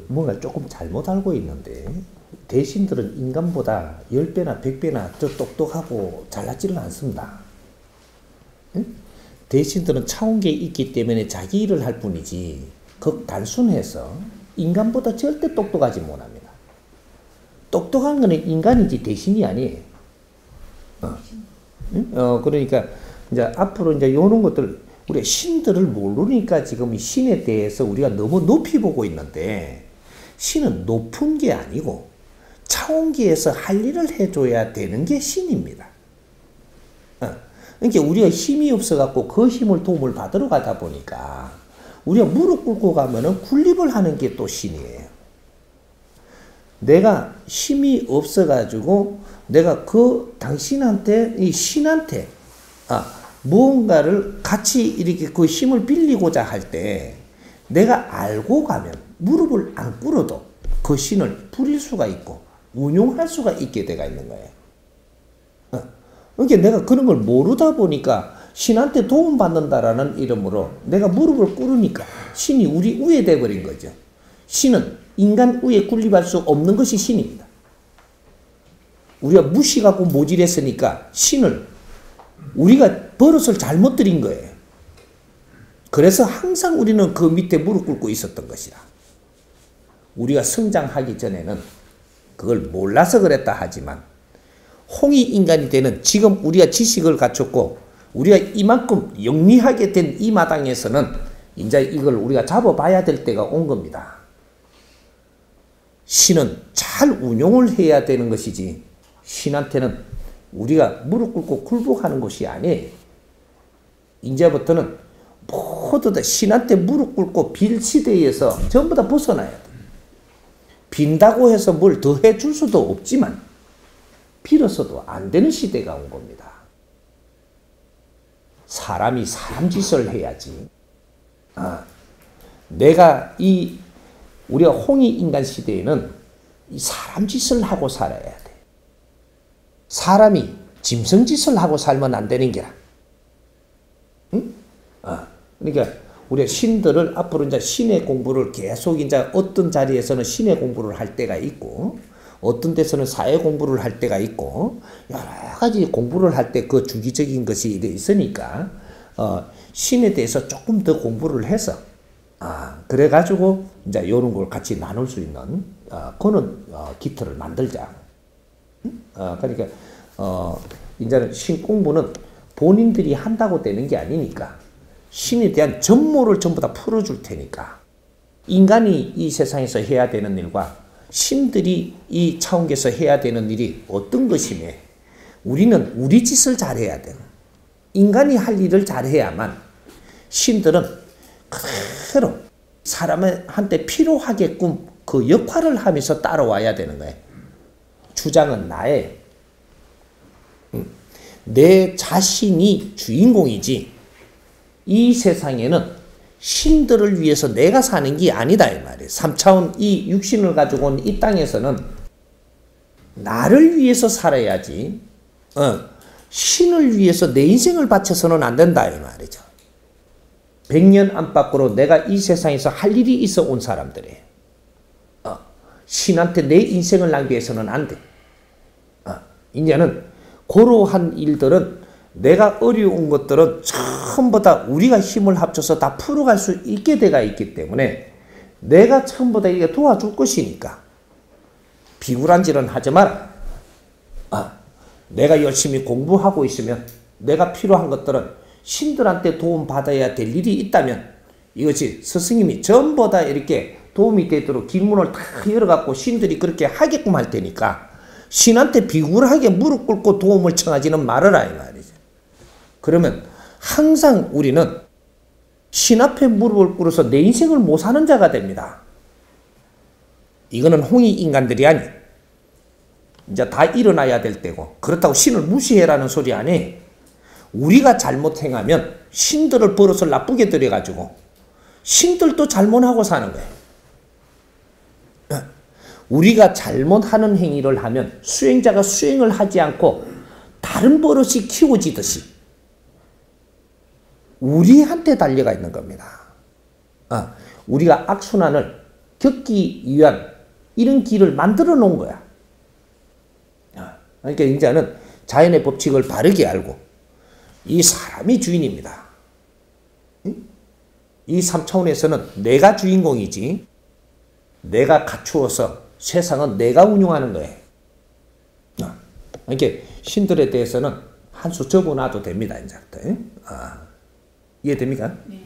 뭔가 조금 잘못 알고 있는데, 대신들은 인간보다 10배나 100배나 더 똑똑하고 잘나지를 않습니다. 응? 대신들은 차원계에 있기 때문에 자기 일을 할 뿐이지, 단순해서 인간보다 절대 똑똑하지 못합니다. 똑똑한 거는 인간이지 대신이 아니에요. 그러니까 이제 앞으로 이제 요런 것들, 우리가 신들을 모르니까 지금 이 신에 대해서 우리가 너무 높이 보고 있는데, 신은 높은 게 아니고 차원계에서 할 일을 해줘야 되는 게 신입니다. 그러니까 우리가 힘이 없어갖고 그 힘을 도움을 받으러 가다 보니까 우리가 무릎 꿇고 가면은 군립을 하는 게 또 신이에요. 내가 힘이 없어가지고 내가 당신한테, 이 신한테 무언가를 같이 이렇게 그 힘을 빌리고자 할 때 내가 알고 가면 무릎을 안 꿇어도 그 신을 부릴 수가 있고 운용할 수가 있게 돼가 있는 거예요. 그러니까 내가 그런 걸 모르다 보니까 신한테 도움받는다라는 이름으로 내가 무릎을 꿇으니까 신이 우리 위에 돼버린 거죠. 신은 인간 위에 군립할 수 없는 것이 신입니다. 우리가 무시하고 모질했으니까 신을 우리가 버릇을 잘못 들인 거예요. 그래서 항상 우리는 그 밑에 무릎 꿇고 있었던 것이다. 우리가 성장하기 전에는 그걸 몰라서 그랬다 하지만 홍익 인간이 되는 지금 우리가 지식을 갖췄고 우리가 이만큼 영리하게 된 이 마당에서는 이제 이걸 우리가 잡아봐야 될 때가 온 겁니다. 신은 잘 운용을 해야 되는 것이지 신한테는 우리가 무릎 꿇고 굴복하는 것이 아니에요. 이제부터는 모두 다 신한테 무릎 꿇고 빌 시대에서 전부 다 벗어나야 돼. 빈다고 해서 뭘 더 해줄 수도 없지만 빌어서도 안 되는 시대가 온 겁니다. 사람이 사람 짓을 해야지. 내가 우리가 홍익 인간 시대에는 이 사람 짓을 하고 살아야 돼. 사람이 짐승 짓을 하고 살면 안 되는 게라. 응? 그러니까 우리가 신들을 앞으로 이제 신의 공부를 계속 이제 어떤 자리에서는 신의 공부를 할 때가 있고 어떤 데서는 사회 공부를 할 때가 있고 여러 가지 공부를 할 때 그 주기적인 것이 있으니까 신에 대해서 조금 더 공부를 해서 그래가지고 이제 이런 걸 같이 나눌 수 있는 그런 기틀을 만들자. 그러니까 이제는 신 공부는 본인들이 한다고 되는 게 아니니까 신에 대한 전모를 전부 다 풀어줄 테니까 인간이 이 세상에서 해야 되는 일과 신들이 이 차원계에서 해야 되는 일이 어떤 것이며 우리는 우리 짓을 잘해야 돼. 인간이 할 일을 잘해야만 신들은 그대로 사람한테 필요하게끔 그 역할을 하면서 따라와야 되는 거예요. 주장은 나의 내 자신이 주인공이지 이 세상에는 신들을 위해서 내가 사는 게 아니다 이 말이에요. 3차원 이 육신을 가지고 온 이 땅에서는 나를 위해서 살아야지 신을 위해서 내 인생을 바쳐서는 안 된다 이 말이죠. 100년 안팎으로 내가 이 세상에서 할 일이 있어 온 사람들이에요. 신한테 내 인생을 낭비해서는 안 돼. 이제는 그러한 일들은 내가 어려운 것들은 전부 다 우리가 힘을 합쳐서 다 풀어갈 수 있게 돼가 있기 때문에 내가 전부 다 이게 도와줄 것이니까 비굴한질은 하지 마라. 내가 열심히 공부하고 있으면 내가 필요한 것들은 신들한테 도움받아야 될 일이 있다면 이것이 스승님이 전부 다 이렇게 도움이 되도록 길문을 다 열어갖고 신들이 그렇게 하게끔 할 테니까 신한테 비굴하게 무릎 꿇고 도움을 청하지는 말아라 이 말이죠. 그러면 항상 우리는 신 앞에 무릎을 꿇어서 내 인생을 못 사는 자가 됩니다. 이거는 홍익 인간들이 아니. 이제 다 일어나야 될 때고 그렇다고 신을 무시해라는 소리 아니. 우리가 잘못 행하면 신들을 버릇을 나쁘게 들여가지고 신들도 잘못하고 사는 거예요. 우리가 잘못하는 행위를 하면 수행자가 수행을 하지 않고 다른 버릇이 키워지듯이 우리한테 달려가 있는 겁니다. 우리가 악순환을 겪기 위한 이런 길을 만들어 놓은 거야. 그러니까 이제는 자연의 법칙을 바르게 알고 이 사람이 주인입니다. 이 3차원에서는 내가 주인공이지 내가 갖추어서 세상은 내가 운영하는 거예요. 그러니까 신들에 대해서는 한 수 접어놔도 됩니다. 이제부터. 이해됩니까? 네.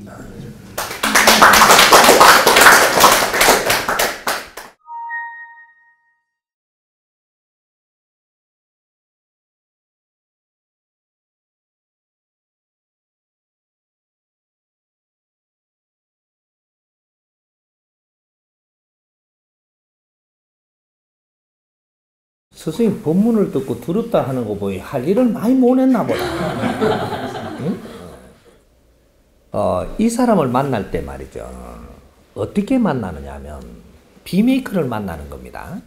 스승님 법문을 듣고 두렵다 하는 거 보이 할 일을 많이 못 했나 보다. 응? 이 사람을 만날 때 말이죠. 어떻게 만나느냐 하면 비메이커를 만나는 겁니다.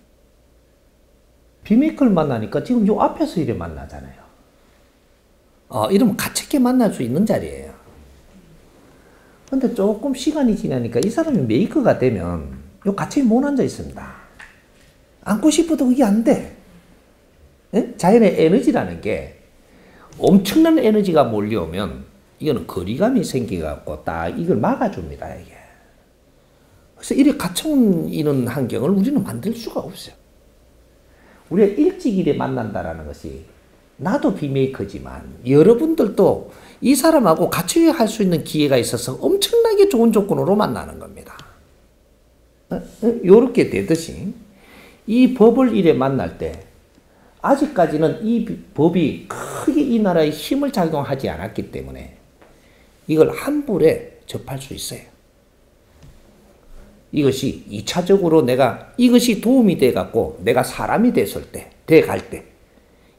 비메이커를 만나니까 지금 요 앞에서 이래 만나잖아요. 이러면 가볍게 만날 수 있는 자리예요. 근데 조금 시간이 지나니까 이 사람이 메이커가 되면 요 가깝게 못 앉아 있습니다. 앉고 싶어도 그게 안 돼. 자연의 에너지라는 게 엄청난 에너지가 몰려오면 이거는 거리감이 생겨갖고 딱 이걸 막아줍니다. 이게. 그래서 이렇게 갇혀있는 환경을 우리는 만들 수가 없어요. 우리가 일찍 이래 만난다라는 것이 나도 비메이커지만 여러분들도 이 사람하고 같이 할 수 있는 기회가 있어서 엄청나게 좋은 조건으로 만나는 겁니다. 요렇게 되듯이 이 법을 이래 만날 때 아직까지는 이 법이 크게 이 나라에 힘을 작용하지 않았기 때문에 이걸 한 불에 접할 수 있어요. 이것이 2차적으로 내가 이것이 도움이 돼 갖고 내가 사람이 됐을 때, 돼 갈 때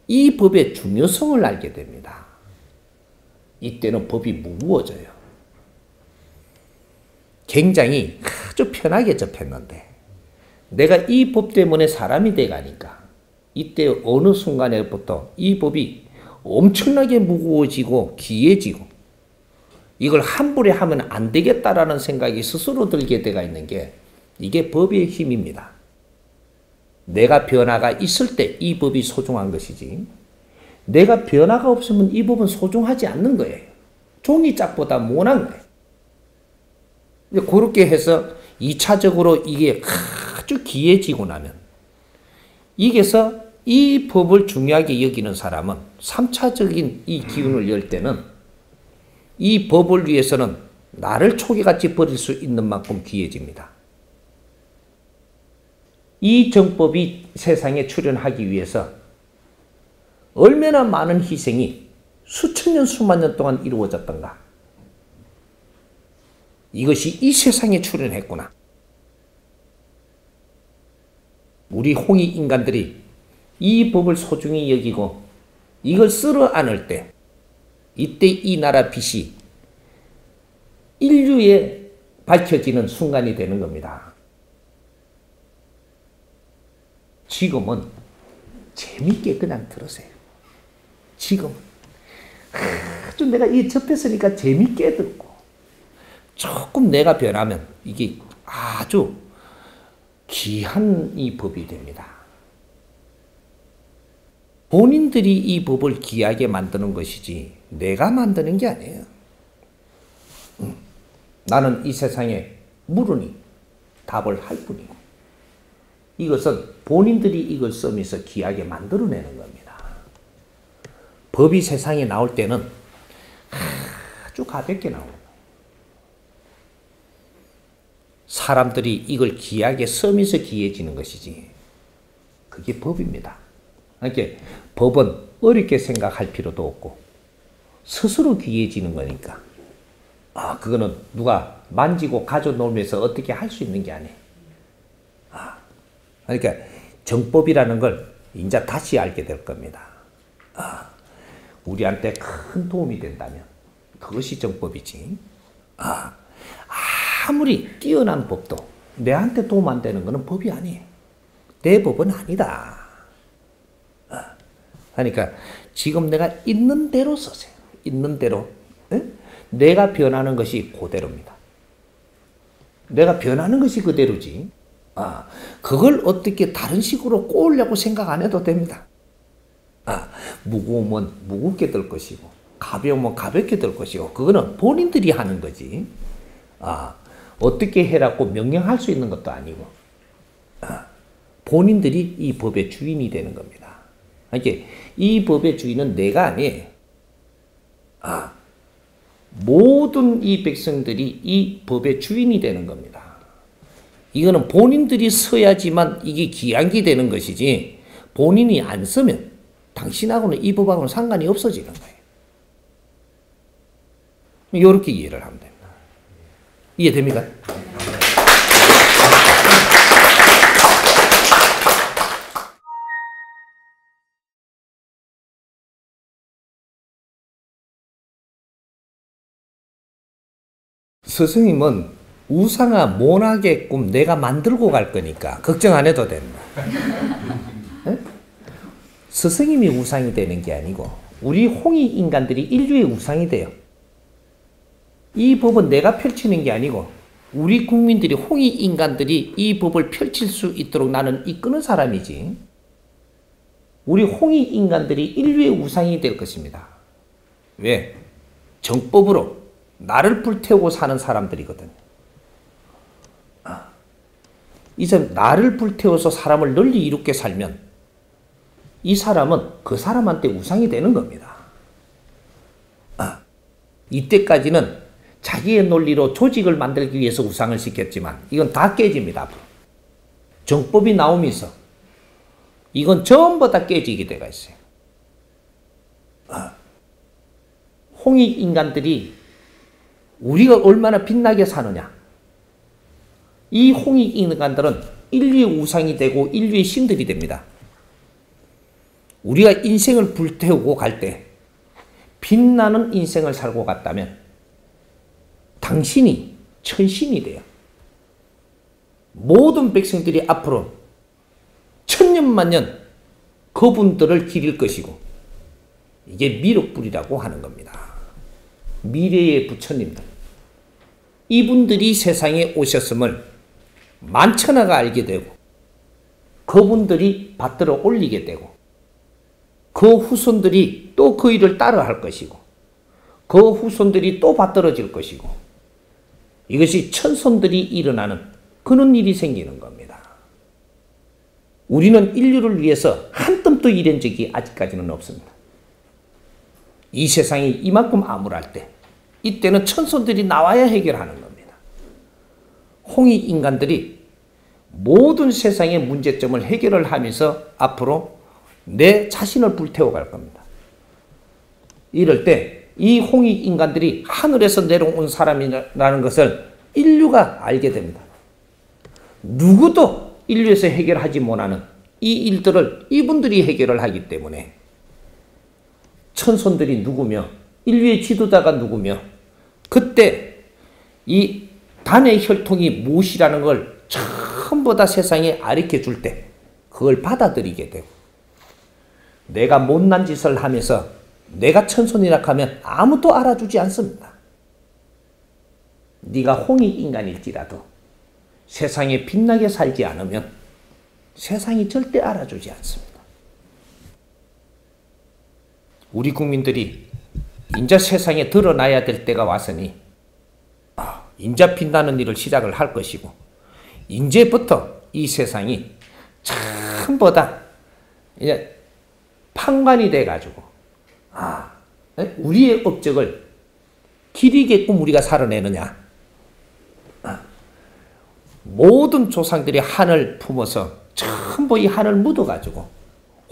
이 법의 중요성을 알게 됩니다. 이때는 법이 무거워져요. 굉장히 아주 편하게 접했는데 내가 이 법 때문에 사람이 돼 가니까 이때 어느 순간에부터 이 법이 엄청나게 무거워지고 귀해지고 이걸 한 불에 하면 안 되겠다라는 생각이 스스로 들게 돼가 있는 게 이게 법의 힘입니다. 내가 변화가 있을 때 이 법이 소중한 것이지 내가 변화가 없으면 이 법은 소중하지 않는 거예요. 종이짝보다 못한 거예요. 그렇게 해서 2차적으로 이게 아주 귀해지고 나면 이게서 이 법을 중요하게 여기는 사람은 3차적인 이 기운을 열 때는 이 법을 위해서는 나를 초기같이 버릴 수 있는 만큼 귀해집니다. 이 정법이 세상에 출현하기 위해서 얼마나 많은 희생이 수천 년 수만 년 동안 이루어졌던가. 이것이 이 세상에 출현했구나. 우리 홍익 인간들이 이 법을 소중히 여기고 이걸 쓸어 안을 때 이때 이 나라 빛이 인류에 밝혀지는 순간이 되는 겁니다. 지금은 재밌게 그냥 들으세요. 지금은 아주 내가 이 접했으니까 재밌게 듣고 조금 내가 변하면 이게 아주 귀한 이 법이 됩니다. 본인들이 이 법을 귀하게 만드는 것이지 내가 만드는 게 아니에요. 나는 이 세상에 물으니 답을 할 뿐이고 이것은 본인들이 이걸 쓰면서 귀하게 만들어내는 겁니다. 법이 세상에 나올 때는 아주 가볍게 나옵니다. 사람들이 이걸 귀하게 쓰면서 귀해지는 것이지 그게 법입니다. 그러니까 법은 어렵게 생각할 필요도 없고 스스로 귀해지는 거니까 그거는 누가 만지고 가져놓으면서 어떻게 할 수 있는 게 아니에요. 그러니까 정법이라는 걸 이제 다시 알게 될 겁니다. 우리한테 큰 도움이 된다면 그것이 정법이지. 아무리 뛰어난 법도 내한테 도움 안 되는 것은 법이 아니에요. 내 법은 아니다. 그러니까 지금 내가 있는 대로 쓰세요. 있는 대로. 내가 변하는 것이 그대로입니다. 내가 변하는 것이 그대로지. 그걸 어떻게 다른 식으로 꼬으려고 생각 안 해도 됩니다. 무거우면 무겁게 들 것이고 가벼우면 가볍게 들 것이고 그거는 본인들이 하는 거지. 어떻게 해라고 명령할 수 있는 것도 아니고 본인들이 이 법의 주인이 되는 겁니다. 이게 이 법의 주인은 내가 아니에요. 모든 이 백성들이 이 법의 주인이 되는 겁니다. 이거는 본인들이 써야지만 이게 기한기 되는 것이지 본인이 안 쓰면 당신하고는 이 법하고는 상관이 없어지는 거예요. 이렇게 이해를 하면 됩니다. 이해됩니까? 스승님은 우상아 모나게 꿈 내가 만들고 갈 거니까 걱정 안 해도 된다. 네? 스승님이 우상이 되는 게 아니고 우리 홍익 인간들이 인류의 우상이 돼요. 이 법은 내가 펼치는 게 아니고 우리 국민들이 홍익 인간들이 이 법을 펼칠 수 있도록 나는 이끄는 사람이지. 우리 홍익 인간들이 인류의 우상이 될 것입니다. 왜? 정법으로 나를 불태우고 사는 사람들이거든. 이제 나를 불태워서 사람을 널리 이롭게 살면 이 사람은 그 사람한테 우상이 되는 겁니다. 이때까지는 자기의 논리로 조직을 만들기 위해서 우상을 시켰지만 이건 다 깨집니다. 앞으로. 정법이 나오면서 이건 전부 다 깨지게 돼가 있어요. 홍익 인간들이 우리가 얼마나 빛나게 사느냐. 이 홍익 인간들은 인류의 우상이 되고 인류의 신들이 됩니다. 우리가 인생을 불태우고 갈 때 빛나는 인생을 살고 갔다면 당신이 천신이 돼요. 모든 백성들이 앞으로 천년만년 그분들을 기릴 것이고 이게 미륵불이라고 하는 겁니다. 미래의 부처님들. 이분들이 세상에 오셨음을 만천하가 알게 되고 그분들이 받들어 올리게 되고 그 후손들이 또 그 일을 따라 할 것이고 그 후손들이 또 받들어질 것이고 이것이 천손들이 일어나는 그런 일이 생기는 겁니다. 우리는 인류를 위해서 한 뜸도 일한 적이 아직까지는 없습니다. 이 세상이 이만큼 암울할 때 이때는 천손들이 나와야 해결하는 겁니다. 홍익 인간들이 모든 세상의 문제점을 해결을 하면서 앞으로 내 자신을 불태워 갈 겁니다. 이럴 때 이 홍익 인간들이 하늘에서 내려온 사람이라는 것을 인류가 알게 됩니다. 누구도 인류에서 해결하지 못하는 이 일들을 이분들이 해결을 하기 때문에 천손들이 누구며 인류의 지도자가 누구며 그때 이 단의 혈통이 무엇이라는 걸 전부 다 세상에 가르쳐 줄 때 그걸 받아들이게 되고 내가 못난 짓을 하면서 내가 천손이라 하면 아무도 알아주지 않습니다. 네가 홍익 인간일지라도 세상에 빛나게 살지 않으면 세상이 절대 알아주지 않습니다. 우리 국민들이 인자 세상에 드러나야 될 때가 왔으니 인자 빛나는 일을 시작을 할 것이고 이제부터 이 세상이 전부 다 이제 판관이 돼가지고 우리의 업적을 기리게끔 우리가 살아내느냐. 모든 조상들이 한을 품어서 전부 이 한을 묻어가지고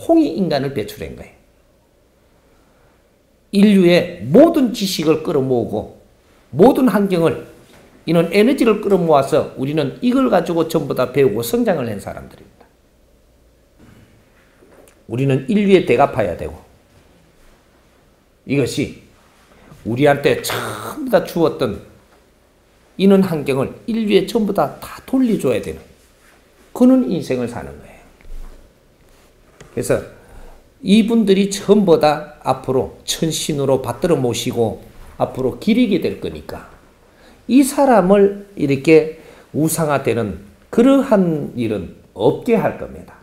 홍익 인간을 배출한 거예요. 인류의 모든 지식을 끌어모으고 모든 환경을 이런 에너지를 끌어모아서 우리는 이걸 가지고 전부 다 배우고 성장을 한 사람들입니다. 우리는 인류에 대갚아야 되고 이것이 우리한테 전부 다 주었던 이런 환경을 인류에 전부 다 돌려줘야 되는 그런 인생을 사는 거예요. 그래서 이분들이 전부 다 앞으로 천신으로 받들어 모시고 앞으로 기리게 될 거니까 이 사람을 이렇게 우상화되는 그러한 일은 없게 할 겁니다.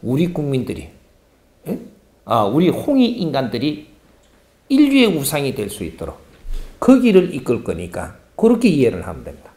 우리 국민들이, 예? 우리 홍익 인간들이 인류의 우상이 될 수 있도록 그 길을 이끌 거니까 그렇게 이해를 하면 됩니다.